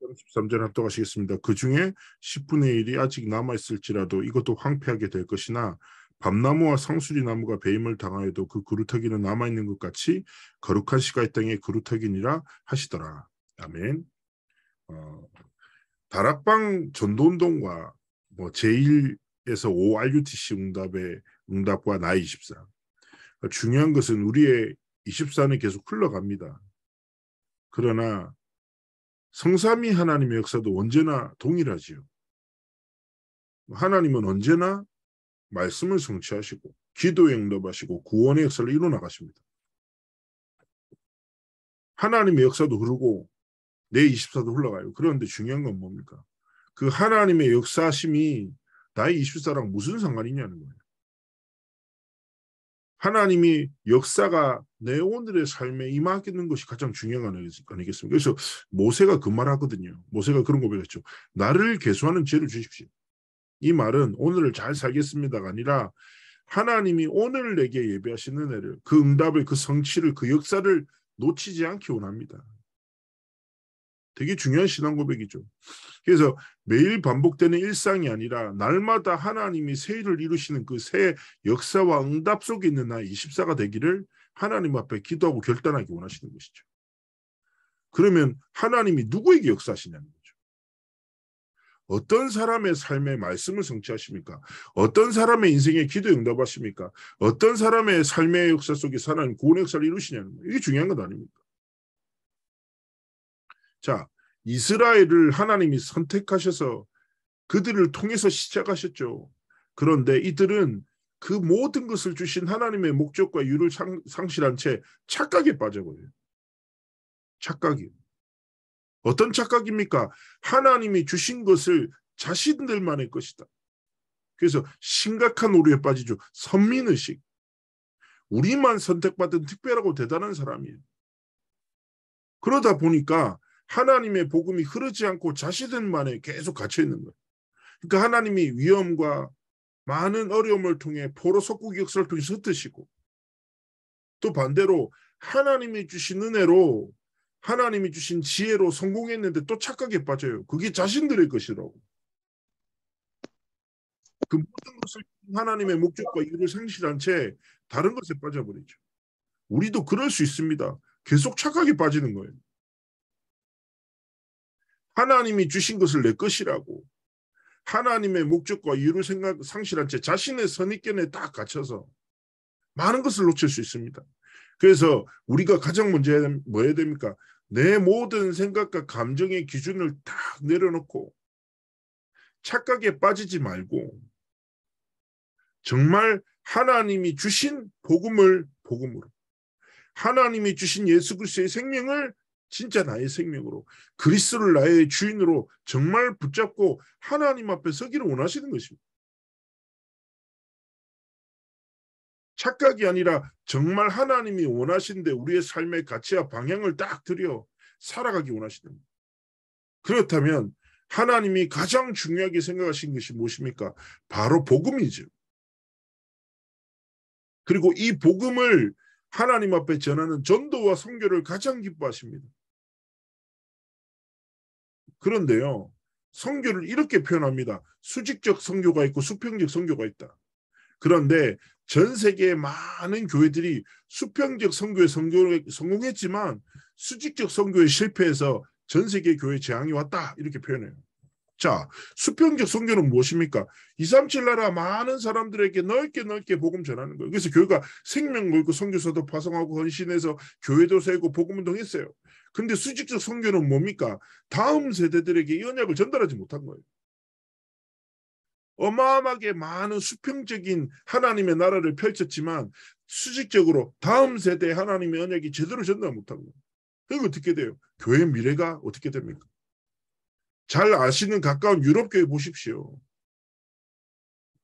13절 합독하시겠습니다. 그 중에 10분의 1이 아직 남아있을지라도 이것도 황폐하게 될 것이나 밤나무와 상수리 나무가 배임을 당하여도 그 그루터기는 남아있는 것 같이 거룩한 씨가 이 땅에 그루터기니라 하시더라. 아멘. 다락방 전도운동과 뭐 제1에서 5 RUTC 응답과 나이 24. 중요한 것은 우리의 24는 계속 흘러갑니다. 그러나 성삼위 하나님의 역사도 언제나 동일하지요. 하나님은 언제나 말씀을 성취하시고 기도에 응답하시고 구원의 역사를 이루어나가십니다. 하나님의 역사도 흐르고 내 24도 흘러가요. 그런데 중요한 건 뭡니까? 그 하나님의 역사심이 나의 24랑 무슨 상관이냐는 거예요. 하나님이 역사가 내 오늘의 삶에 임하는 것이 가장 중요한 거 아니겠습니까? 그래서 모세가 그 말 하거든요. 모세가 그런 고백했죠. 나를 계수하는 지혜를 주십시오. 이 말은 오늘을 잘 살겠습니다가 아니라 하나님이 오늘 내게 예배하시는 은혜를, 그 응답을, 그 성취를, 그 역사를 놓치지 않기 원합니다. 되게 중요한 신앙 고백이죠. 그래서 매일 반복되는 일상이 아니라 날마다 하나님이 새 일을 이루시는 그 새 역사와 응답 속에 있는 나의 24가 되기를 하나님 앞에 기도하고 결단하기 원하시는 것이죠. 그러면 하나님이 누구에게 역사하시냐는 거죠. 어떤 사람의 삶의 말씀을 성취하십니까? 어떤 사람의 인생의 기도에 응답하십니까? 어떤 사람의 삶의 역사 속에서 하나님 구원의 역사를 이루시냐는 거예요. 이게 중요한 건 아닙니까? 자, 이스라엘을 하나님이 선택하셔서 그들을 통해서 시작하셨죠. 그런데 이들은 그 모든 것을 주신 하나님의 목적과 이유를 상실한 채 착각에 빠져버려요. 착각이요. 어떤 착각입니까? 하나님이 주신 것을 자신들만의 것이다. 그래서 심각한 오류에 빠지죠. 선민의식. 우리만 선택받은 특별하고 대단한 사람이에요. 그러다 보니까 하나님의 복음이 흐르지 않고 자신들만에 계속 갇혀있는 거예요. 그러니까 하나님이 위험과 많은 어려움을 통해 포로 속국의 역사를 통해서 흩으시고 또 반대로 하나님이 주신 은혜로 하나님이 주신 지혜로 성공했는데 또 착각에 빠져요. 그게 자신들의 것이라고. 그 모든 것을 하나님의 목적과 이유를 상실한 채 다른 것에 빠져버리죠. 우리도 그럴 수 있습니다. 계속 착각에 빠지는 거예요. 하나님이 주신 것을 내 것이라고 하나님의 목적과 이유를 상실한 채 자신의 선입견에 딱 갇혀서 많은 것을 놓칠 수 있습니다. 그래서 우리가 가장 먼저 뭐 해야 됩니까? 내 모든 생각과 감정의 기준을 딱 내려놓고 착각에 빠지지 말고 정말 하나님이 주신 복음을 복음으로 하나님이 주신 예수 그리스도의 생명을 진짜 나의 생명으로 그리스도를 나의 주인으로 정말 붙잡고 하나님 앞에 서기를 원하시는 것입니다. 착각이 아니라 정말 하나님이 원하시는데 우리의 삶의 가치와 방향을 딱 들여 살아가기 원하시는 거예요. 그렇다면 하나님이 가장 중요하게 생각하신 것이 무엇입니까? 바로 복음이죠. 그리고 이 복음을 하나님 앞에 전하는 전도와 선교를 가장 기뻐하십니다. 그런데요, 선교를 이렇게 표현합니다. 수직적 선교가 있고 수평적 선교가 있다. 그런데 전 세계의 많은 교회들이 수평적 선교에 성공했지만 수직적 선교에 실패해서 전 세계 교회 재앙이 왔다 이렇게 표현해요. 자, 수평적 선교는 무엇입니까? 237 나라 많은 사람들에게 넓게 복음 전하는 거예요. 그래서 교회가 생명 걸고 선교사도 파송하고 헌신해서 교회도 세우고 복음 운동했어요. 근데 수직적 선교는 뭡니까? 다음 세대들에게 이 언약을 전달하지 못한 거예요. 어마어마하게 많은 수평적인 하나님의 나라를 펼쳤지만 수직적으로 다음 세대에 하나님의 언약이 제대로 전달 못한 거예요. 그리고 어떻게 돼요? 교회 미래가 어떻게 됩니까? 잘 아시는 가까운 유럽교회 보십시오.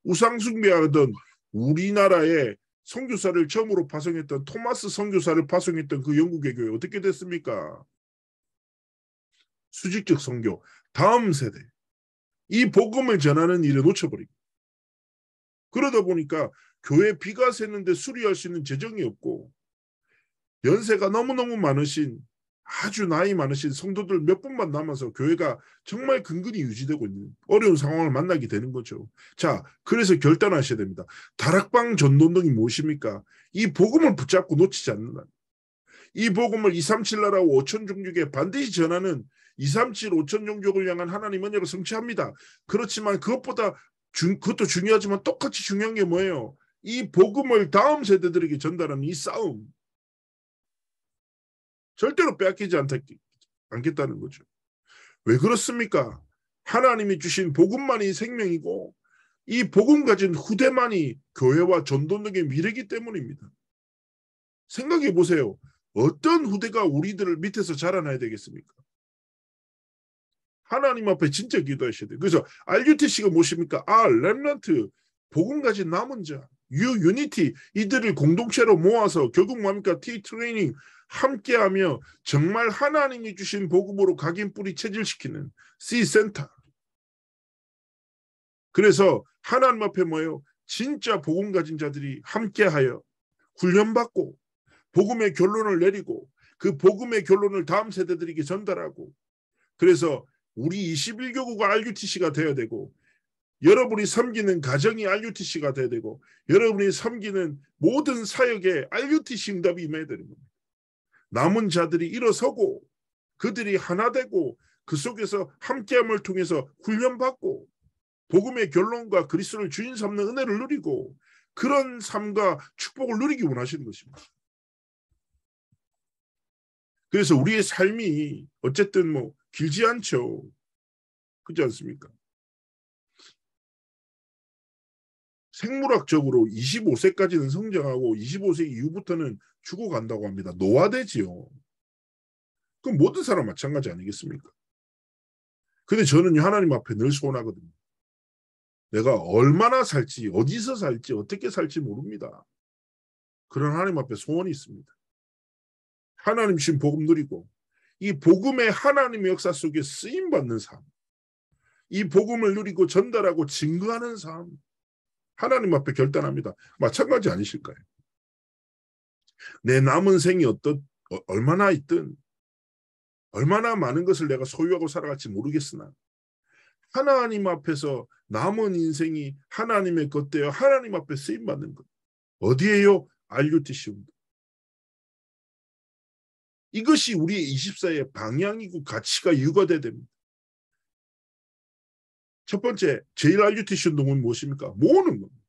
우상숭배하던 우리나라에 선교사를 처음으로 파송했던 토마스 선교사를 파송했던 그 영국의 교회 어떻게 됐습니까? 수직적 선교, 다음 세대. 이 복음을 전하는 일을 놓쳐버리고 그러다 보니까 교회 비가 새는데 수리할 수 있는 재정이 없고 연세가 너무너무 많으신 아주 나이 많으신 성도들 몇 분만 남아서 교회가 정말 근근히 유지되고 있는 어려운 상황을 만나게 되는 거죠. 자, 그래서 결단하셔야 됩니다. 다락방 전도운동이 무엇입니까? 이 복음을 붙잡고 놓치지 않는다. 이 복음을 237 나라와 5천 종족에 반드시 전하는 237 5천 종족을 향한 하나님 은혜를 성취합니다. 그렇지만 그것도 중요하지만 똑같이 중요한 게 뭐예요? 이 복음을 다음 세대들에게 전달하는 이 싸움. 절대로 빼앗기지 않겠다는 거죠. 왜 그렇습니까? 하나님이 주신 복음만이 생명이고 이 복음 가진 후대만이 교회와 전도운동의 미래이기 때문입니다. 생각해 보세요. 어떤 후대가 우리들을 밑에서 자라나야 되겠습니까? 하나님 앞에 진짜 기도하셔야 돼요. 그래서 RUTC가 무엇입니까? 렘넌트, 복음 가진 남은 자, 유니티, 이들을 공동체로 모아서 결국 뭡니까? T-트레이닝 함께하며 정말 하나님이 주신 복음으로 각인 뿌리 체질시키는 C-센터. 그래서 하나님 앞에 뭐예요? 진짜 복음 가진 자들이 함께하여 훈련받고 복음의 결론을 내리고 그 복음의 결론을 다음 세대들에게 전달하고 그래서 우리 21교구가 RUTC가 되어야 되고 여러분이 섬기는 가정이 RUTC가 되어야 되고 여러분이 섬기는 모든 사역에 RUTC 응답이 임해야 되는 겁니다. 남은 자들이 일어서고 그들이 하나 되고 그 속에서 함께함을 통해서 훈련받고 복음의 결론과 그리스도를 주인 삼는 은혜를 누리고 그런 삶과 축복을 누리기 원하시는 것입니다. 그래서 우리의 삶이 어쨌든 뭐 길지 않죠. 그렇지 않습니까? 생물학적으로 25세까지는 성장하고 25세 이후부터는 죽어간다고 합니다. 노화되지요. 그럼 모든 사람 마찬가지 아니겠습니까? 근데 저는 하나님 앞에 늘 소원하거든요. 내가 얼마나 살지, 어디서 살지, 어떻게 살지 모릅니다. 그런 하나님 앞에 소원이 있습니다. 하나님 주신 복음 누리고 이 복음의 하나님의 역사 속에 쓰임받는 삶, 이 복음을 누리고 전달하고 증거하는 삶, 하나님 앞에 결단합니다. 마찬가지 아니실까요? 내 남은 생이 얼마나 있든 얼마나 많은 것을 내가 소유하고 살아갈지 모르겠으나 하나님 앞에서 남은 인생이 하나님의 것 되어 하나님 앞에 쓰임받는 것. 어디에요? RUTC 운동. 이것이 우리의 24의 방향이고 가치가 이유가 돼야 됩니다. 첫 번째, 제일 RUTC 운동은 무엇입니까? 모으는 겁니다.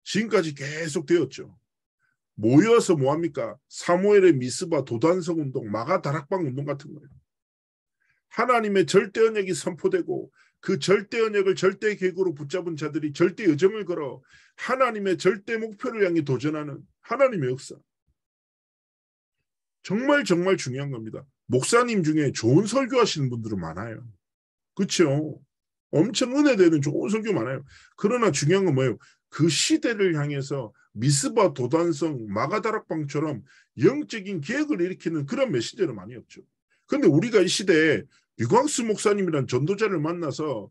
지금까지 계속 되었죠. 모여서 뭐합니까? 사무엘의 미스바 도단성 운동, 마가 다락방 운동 같은 거예요. 하나님의 절대 언약이 선포되고 그 절대 언약을 절대 계획으로 붙잡은 자들이 절대 여정을 걸어 하나님의 절대 목표를 향해 도전하는 하나님의 역사. 정말 정말 중요한 겁니다. 목사님 중에 좋은 설교하시는 분들은 많아요. 그렇죠? 엄청 은혜되는 좋은 설교 많아요. 그러나 중요한 건 뭐예요? 그 시대를 향해서 미스바 도단성 마가다락방처럼 영적인 계획을 일으키는 그런 메시지는 많이 없죠. 그런데 우리가 이 시대에 유광수 목사님이란 전도자를 만나서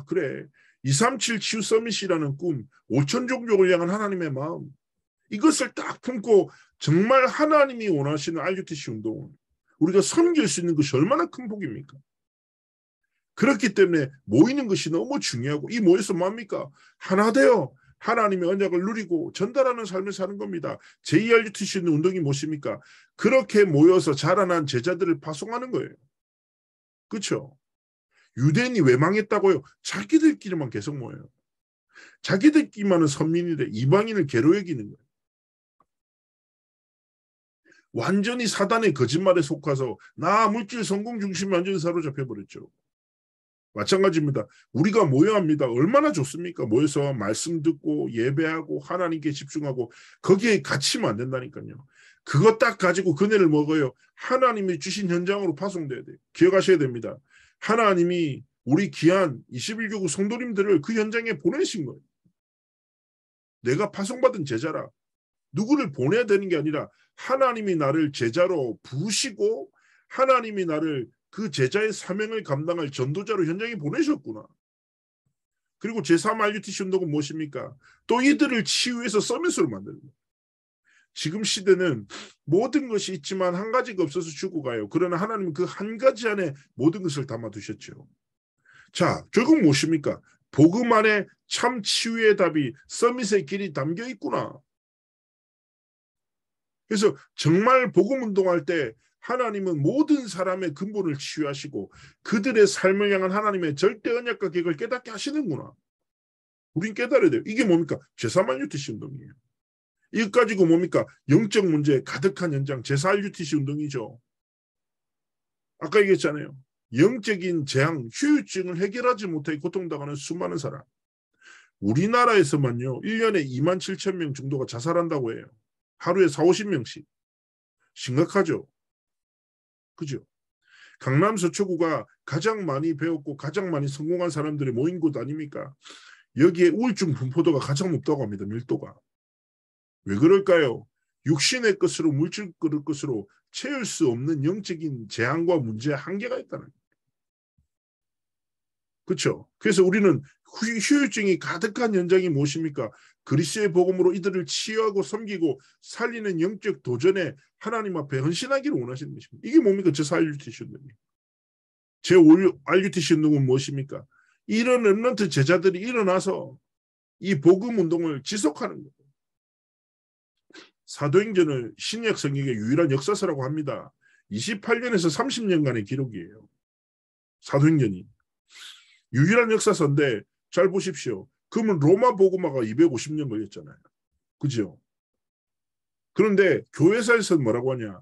그래 237 치유 서밋이라는 꿈 5천 종족을 향한 하나님의 마음 이것을 딱 품고 정말 하나님이 원하시는 RUTC 운동을 우리가 섬길 수 있는 것이 얼마나 큰 복입니까? 그렇기 때문에 모이는 것이 너무 중요하고 이 모여서 뭡니까? 하나 되어 하나님의 언약을 누리고 전달하는 삶을 사는 겁니다. JRUTC 운동이 무엇입니까? 그렇게 모여서 자라난 제자들을 파송하는 거예요. 그렇죠? 유대인이 왜 망했다고요? 자기들끼리만 계속 모여요. 자기들끼리만은 선민이래 이방인을 괴로 여기는 거예요. 완전히 사단의 거짓말에 속아서 나 물질 성공 중심에 완전히 사로잡혀버렸죠. 마찬가지입니다. 우리가 모여야 합니다. 얼마나 좋습니까? 모여서 말씀 듣고 예배하고 하나님께 집중하고 거기에 갇히면 안 된다니까요. 그거 딱 가지고 그네를 먹어요. 하나님이 주신 현장으로 파송돼야 돼요. 기억하셔야 됩니다. 하나님이 우리 귀한 21교구 성도님들을 그 현장에 보내신 거예요. 내가 파송받은 제자라. 누구를 보내야 되는 게 아니라 하나님이 나를 제자로 부으시고 하나님이 나를 그 제자의 사명을 감당할 전도자로 현장에 보내셨구나. 그리고 제3 RUTC 운동은 무엇입니까? 또 이들을 치유해서 서밋으로 만드는 거예요. 지금 시대는 모든 것이 있지만 한 가지가 없어서 죽어가요. 그러나 하나님은 그 한 가지 안에 모든 것을 담아두셨죠. 자, 결국 무엇입니까? 복음 안에 참 치유의 답이 서밋의 길이 담겨 있구나. 그래서 정말 복음 운동할 때 하나님은 모든 사람의 근본을 치유하시고 그들의 삶을 향한 하나님의 절대 언약과 계획을 깨닫게 하시는구나. 우린 깨달아야 돼요. 이게 뭡니까? 제3RUTC 운동이에요. 이거 가지고 뭡니까? 영적 문제에 가득한 현장 제4RUTC 운동이죠. 아까 얘기했잖아요. 영적인 재앙, 후유증을 해결하지 못해 고통당하는 수많은 사람. 우리나라에서만요. 1년에 2만 7천 명 정도가 자살한다고 해요. 하루에 4, 50명씩. 심각하죠. 그죠? 강남 서초구가 가장 많이 배웠고 가장 많이 성공한 사람들이 모인 곳 아닙니까? 여기에 우울증 분포도가 가장 높다고 합니다. 밀도가. 왜 그럴까요? 육신의 것으로 물질 것으로 채울 수 없는 영적인 재앙과 문제에 한계가 있다는 거예요. 그렇죠? 그래서 우리는 후유증이 가득한 현장이 무엇입니까? 그리스도의 복음으로 이들을 치유하고 섬기고 살리는 영적 도전에 하나님 앞에 헌신하기를 원하시는 것입니다. 이게 뭡니까? 제4RUTC 운동이에요. 제5RUTC 운동은 무엇입니까? 이런 렘넌트 제자들이 일어나서 이 복음 운동을 지속하는 거예요. 사도행전을 신약 성경의 유일한 역사서라고 합니다. 28년에서 30년간의 기록이에요. 사도행전이. 유일한 역사서인데 잘 보십시오. 그러면 로마 복음화가 250년 걸렸잖아요. 그죠? 그런데 교회사에서는 뭐라고 하냐?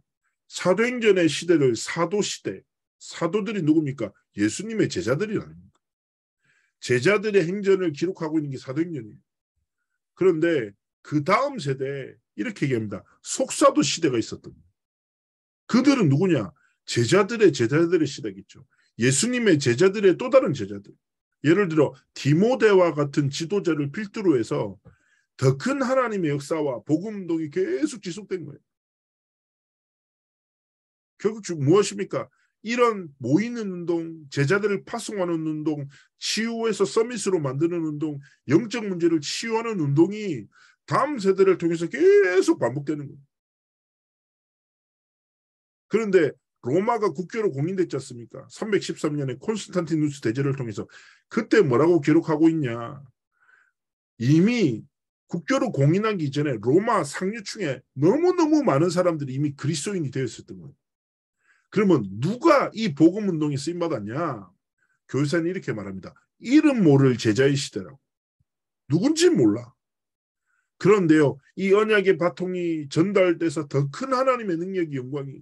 사도행전의 시대를 사도시대. 사도들이 누굽니까? 예수님의 제자들이 아닙니까? 제자들의 행전을 기록하고 있는 게 사도행전이에요. 그런데 그 다음 세대에 이렇게 얘기합니다. 속사도 시대가 있었던 거예요. 그들은 누구냐? 제자들의 시대겠죠. 예수님의 제자들의 또 다른 제자들. 예를 들어 디모데와 같은 지도자를 필두로 해서 더 큰 하나님의 역사와 복음 운동이 계속 지속된 거예요. 결국 무엇입니까? 이런 모이는 운동, 제자들을 파송하는 운동, 치유해서 서밋으로 만드는 운동, 영적 문제를 치유하는 운동이 다음 세대를 통해서 계속 반복되는 거예요. 그런데 로마가 국교로 공인됐지 않습니까? 313년에 콘스탄티누스 대제를 통해서 그때 뭐라고 기록하고 있냐. 이미 국교로 공인하기 전에 로마 상류층에 너무너무 많은 사람들이 이미 그리스도인이 되었었던 거예요. 그러면 누가 이 복음운동에 쓰임받았냐? 교회사는 이렇게 말합니다. 이름 모를 제자의 시대라고. 누군지 몰라. 그런데요. 이 언약의 바통이 전달돼서 더 큰 하나님의 능력이 영광이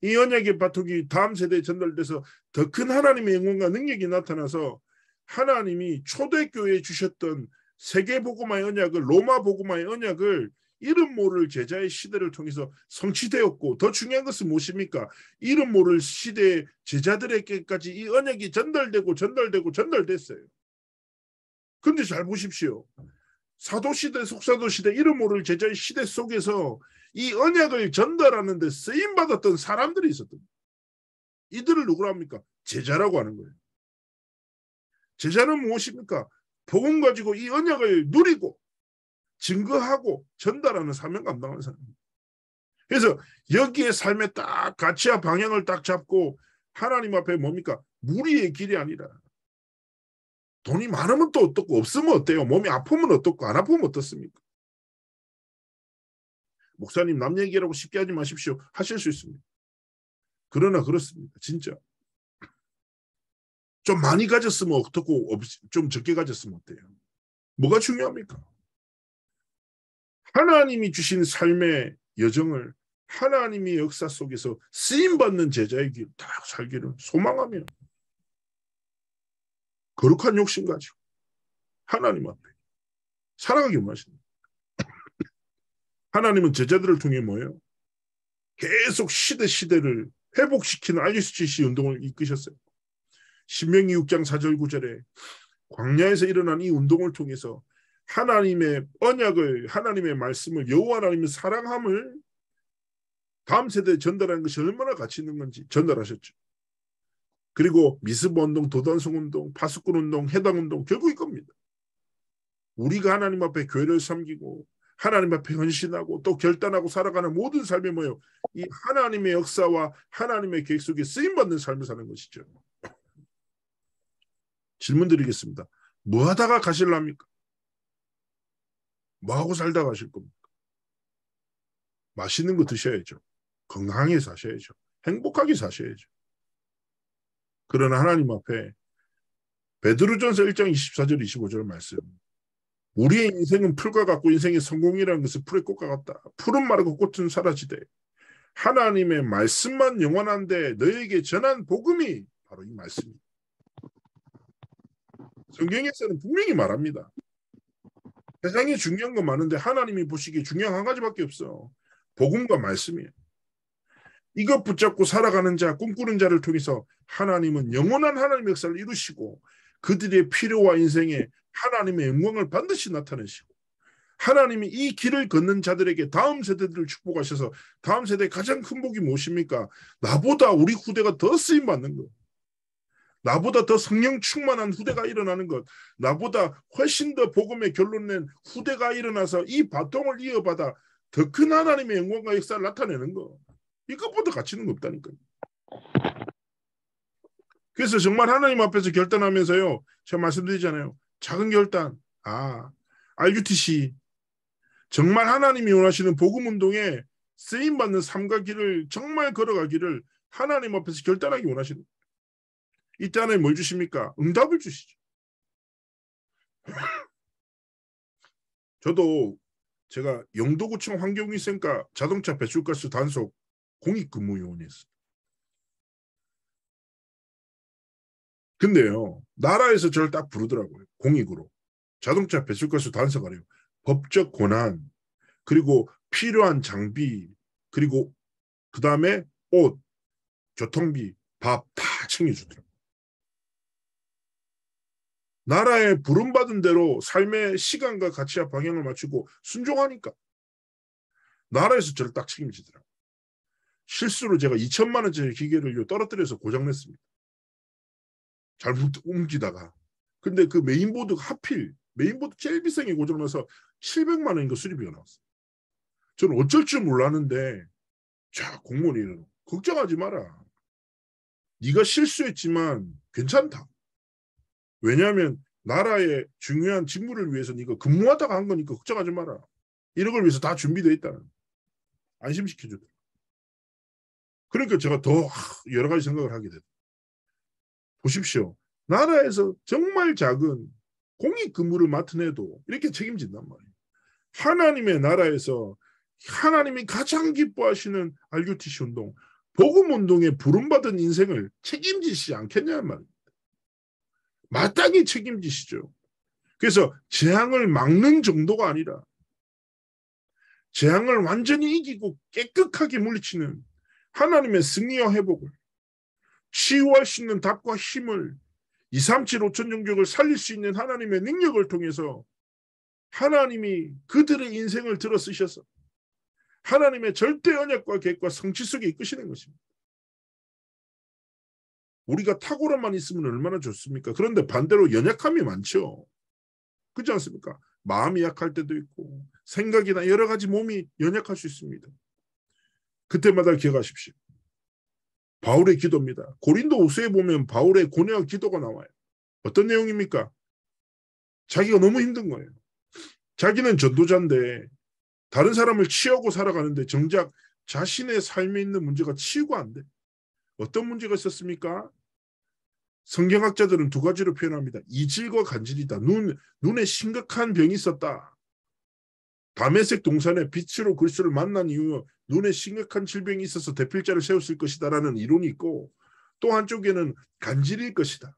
이 언약의 바통이 다음 세대에 전달돼서 더 큰 하나님의 영광과 능력이 나타나서 하나님이 초대교회에 주셨던 세계복음화의 언약을 로마 복음화의 언약을 이름 모를 제자의 시대를 통해서 성취되었고 더 중요한 것은 무엇입니까? 이름 모를 시대의 제자들에게까지 이 언약이 전달됐어요. 그런데 잘 보십시오. 사도시대, 속사도시대, 이름 모를 제자의 시대 속에서 이 언약을 전달하는 데 쓰임받았던 사람들이 있었던 거예요. 이들을 누구라 합니까? 제자라고 하는 거예요. 제자는 무엇입니까? 복음 가지고 이 언약을 누리고 증거하고 전달하는 사명 감당하는 사람입니다. 그래서 여기에 삶의 딱 가치와 방향을 딱 잡고 하나님 앞에 뭡니까? 무리의 길이 아니라 돈이 많으면 또 어떻고 없으면 어때요? 몸이 아프면 어떻고 안 아프면 어떻습니까? 목사님 남 얘기라고 쉽게 하지 마십시오. 하실 수 있습니다. 그러나 그렇습니다. 진짜. 좀 많이 가졌으면 어떻고 좀 적게 가졌으면 어때요? 뭐가 중요합니까? 하나님이 주신 삶의 여정을 하나님의 역사 속에서 쓰임받는 제자의 길 딱 살기를 소망하며 거룩한 욕심 가지고 하나님 앞에 살아가기 원하십니다. 하나님은 제자들을 통해 뭐예요? 계속 시대를 회복시키는 RUTC 운동을 이끄셨어요. 신명기 6장 4절 9절에 광야에서 일어난 이 운동을 통해서 하나님의 언약을 하나님의 말씀을 여호와 하나님의 사랑함을 다음 세대에 전달하는 것이 얼마나 가치 있는 건지 전달하셨죠. 그리고 미스버 운동, 도단성 운동, 파수꾼 운동, 해당 운동 결국 이겁니다. 우리가 하나님 앞에 교회를 섬기고 하나님 앞에 헌신하고 또 결단하고 살아가는 모든 삶이 뭐예요? 이 하나님의 역사와 하나님의 계획 속에 쓰임받는 삶을 사는 것이죠. 질문 드리겠습니다. 뭐 하다가 가실랍니까? 뭐 하고 살다 가실 겁니까? 맛있는 거 드셔야죠. 건강하게 사셔야죠. 행복하게 사셔야죠. 그러나 하나님 앞에 베드로전서 1장 24절 25절 말씀. 우리의 인생은 풀과 같고 인생의 성공이라는 것은 풀의 꽃과 같다. 풀은 마르고 꽃은 사라지되 하나님의 말씀만 영원한데 너에게 전한 복음이 바로 이 말씀입니다. 성경에서는 분명히 말합니다. 세상에 중요한 건 많은데 하나님이 보시기에 중요한 한 가지밖에 없어. 복음과 말씀이에요. 이것 붙잡고 살아가는 자, 꿈꾸는 자를 통해서 하나님은 영원한 하나님의 역사를 이루시고 그들의 필요와 인생에 하나님의 영광을 반드시 나타내시고 하나님이 이 길을 걷는 자들에게 다음 세대들을 축복하셔서 다음 세대의 가장 큰 복이 무엇입니까? 나보다 우리 후대가 더 쓰임받는 것. 나보다 더 성령 충만한 후대가 일어나는 것. 나보다 훨씬 더 복음의 결론낸 후대가 일어나서 이 바통을 이어받아 더 큰 하나님의 영광과 역사를 나타내는 것. 이것보다 가치는 거 없다니까요. 그래서 정말 하나님 앞에서 결단하면서요. 제가 말씀드리잖아요. 작은 결단. RUTC. 정말 하나님이 원하시는 복음운동에 쓰임받는 삶과 길을 정말 걸어가기를 하나님 앞에서 결단하기 원하시는 거예요. 이때 하나님 뭘 주십니까? 응답을 주시죠. 저도 제가 영도구청 환경위생과 자동차 배출가스 단속 공익근무요원이었어요. 근데요. 나라에서 저를 딱 부르더라고요. 공익으로. 자동차 배출가스 단속하래요. 법적 권한, 그리고 필요한 장비, 그리고 그 다음에 옷, 교통비, 밥 다 챙겨주더라고요. 나라에 부름받은 대로 삶의 시간과 가치와 방향을 맞추고 순종하니까 나라에서 저를 딱 책임지더라고요. 실수로 제가 2천만 원짜리 기계를 떨어뜨려서 고장냈습니다. 잘못 옮기다가. 근데 그 메인보드가 하필 메인보드 제일 비싼 게 고장나서 700만 원인가 수리비가 나왔어요. 저는 어쩔 줄 몰랐는데 자 공무원이 걱정하지 마라. 네가 실수했지만 괜찮다. 왜냐하면 나라의 중요한 직무를 위해서 네가 근무하다가 한 거니까 걱정하지 마라. 이런 걸 위해서 다 준비되어 있다는 안심시켜주더라고요. 그러니까 제가 더 여러 가지 생각을 하게 됐어요. 보십시오. 나라에서 정말 작은 공익 근무를 맡은 애도 이렇게 책임진단 말이에요. 하나님의 나라에서 하나님이 가장 기뻐하시는 RUTC 운동, 복음 운동에 부름받은 인생을 책임지시지 않겠냐는 말입니다. 마땅히 책임지시죠. 그래서 재앙을 막는 정도가 아니라 재앙을 완전히 이기고 깨끗하게 물리치는 하나님의 승리와 회복을 치유할 수 있는 답과 힘을 237 5천 종족을 살릴 수 있는 하나님의 능력을 통해서 하나님이 그들의 인생을 들어 쓰셔서 하나님의 절대 언약과 계획과 성취 속에 이끄시는 것입니다. 우리가 탁월함만 있으면 얼마나 좋습니까? 그런데 반대로 연약함이 많죠. 그렇지 않습니까? 마음이 약할 때도 있고 생각이나 여러 가지 몸이 연약할 수 있습니다. 그때마다 기억하십시오. 바울의 기도입니다. 고린도후서에 보면 바울의 고뇌와 기도가 나와요. 어떤 내용입니까? 자기가 너무 힘든 거예요. 자기는 전도자인데 다른 사람을 치유하고 살아가는데 정작 자신의 삶에 있는 문제가 치유가 안 돼. 어떤 문제가 있었습니까? 성경학자들은 두 가지로 표현합니다. 이질과 간질이다. 눈에 심각한 병이 있었다. 다메섹 동산에 빛으로 그리스도를 만난 이후 눈에 심각한 질병이 있어서 대필자를 세웠을 것이다라는 이론이 있고 또 한쪽에는 간질일 것이다.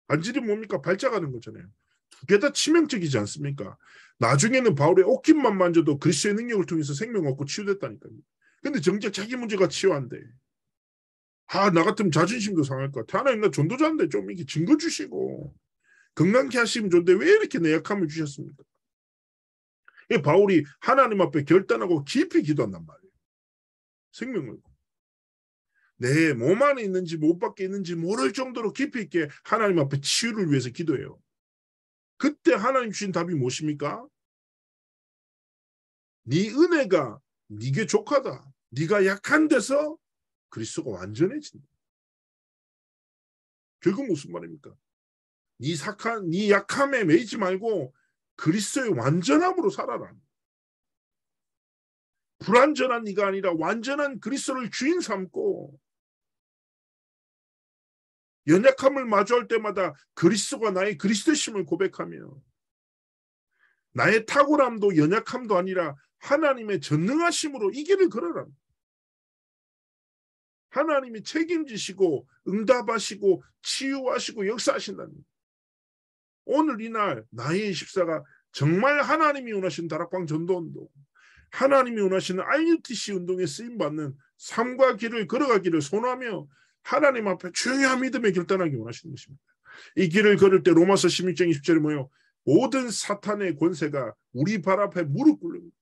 간질이 뭡니까? 발작하는 거잖아요. 두 개 다 치명적이지 않습니까? 나중에는 바울의 옷깃만 만져도 그리스도의 능력을 통해서 생명 얻고 치유됐다니까요. 근데 정작 자기 문제가 치유 안 돼. 나 같으면 자존심도 상할 것 같아. 하나님 나 전도자인데 좀 이렇게 증거 주시고 건강케 하시면 좋은데 왜 이렇게 내 약함을 주셨습니까? 바울이 하나님 앞에 결단하고 깊이 기도한단 말이에요. 생명을. 내 몸 안에 있는지 못 밖에 있는지 모를 정도로 깊이 있게 하나님 앞에 치유를 위해서 기도해요. 그때 하나님 주신 답이 무엇입니까? 네 은혜가 네게 족하다. 네가 약한 데서 그리스도가 완전해진다. 결국 무슨 말입니까? 네 약함에 매이지 말고 그리스도의 완전함으로 살아라. 불완전한 네가 아니라 완전한 그리스도를 주인 삼고 연약함을 마주할 때마다 그리스도가 나의 그리스도심을 고백하며 나의 탁월함도 연약함도 아니라 하나님의 전능하심으로 이 길을 걸어라. 하나님이 책임지시고 응답하시고 치유하시고 역사하신다는 거예요. 오늘 이날 나의 24가 정말 하나님이 원하시는 다락방 전도운동, 하나님이 원하시는 RUTC 운동에 쓰임받는 삶과 길을 걸어가기를 소원하며 하나님 앞에 중요한 믿음의 결단하기 원하시는 것입니다. 이 길을 걸을 때 로마서 16장 20절에 뭐예요? 모든 사탄의 권세가 우리 발 앞에 무릎 꿇습니다.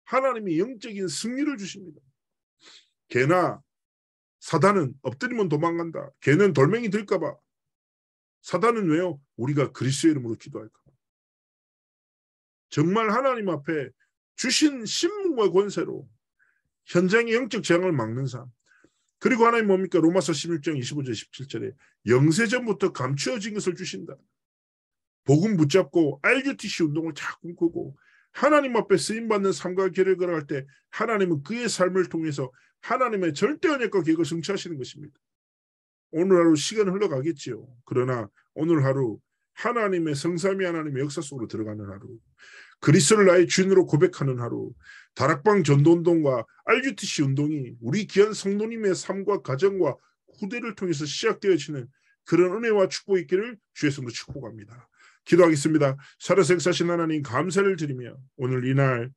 하나님이 영적인 승리를 주십니다. 개나 사단은 엎드리면 도망간다. 개는 돌멩이 들까 봐. 사단은 왜요? 우리가 그리스도의 이름으로 기도할까 봐. 정말 하나님 앞에 주신 신문과 권세로 현장의 영적 재앙을 막는 삶. 그리고 하나님 뭡니까? 로마서 16장 25절 17절에 영세전부터 감추어진 것을 주신다. 복음 붙잡고 RUTC 운동을 자꾸 꾸고 하나님 앞에 쓰임받는 삶과 길을 걸어갈 때 하나님은 그의 삶을 통해서 하나님의 절대 언약과 계획을 성취하시는 것입니다. 오늘 하루 시간 흘러가겠지요. 그러나 오늘 하루 하나님의 성삼위 하나님의 역사 속으로 들어가는 하루, 그리스도를 나의 주인으로 고백하는 하루, 다락방 전도운동과 RUTC 운동이 우리 귀한 성도님의 삶과 가정과 후대를 통해서 시작되어지는 그런 은혜와 축복이 있기를 주의 이름으로 축복합니다. 기도하겠습니다. 살아서 역사하신 하나님 감사를 드리며 오늘 이날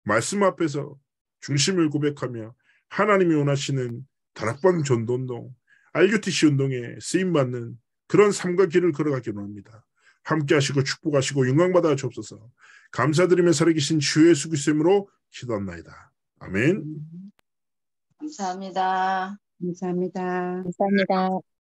말씀 앞에서 중심을 고백하며 하나님이 원하시는 다락방 전도운동, RUTC 운동에 쓰임받는 그런 삶과 길을 걸어가기를 원합니다. 함께 하시고 축복하시고 영광받아 주옵소서. 감사드리며 살아계신 주 예수 그리스도의 이름으로 기도합나이다. 아멘. 감사합니다. 감사합니다. 감사합니다.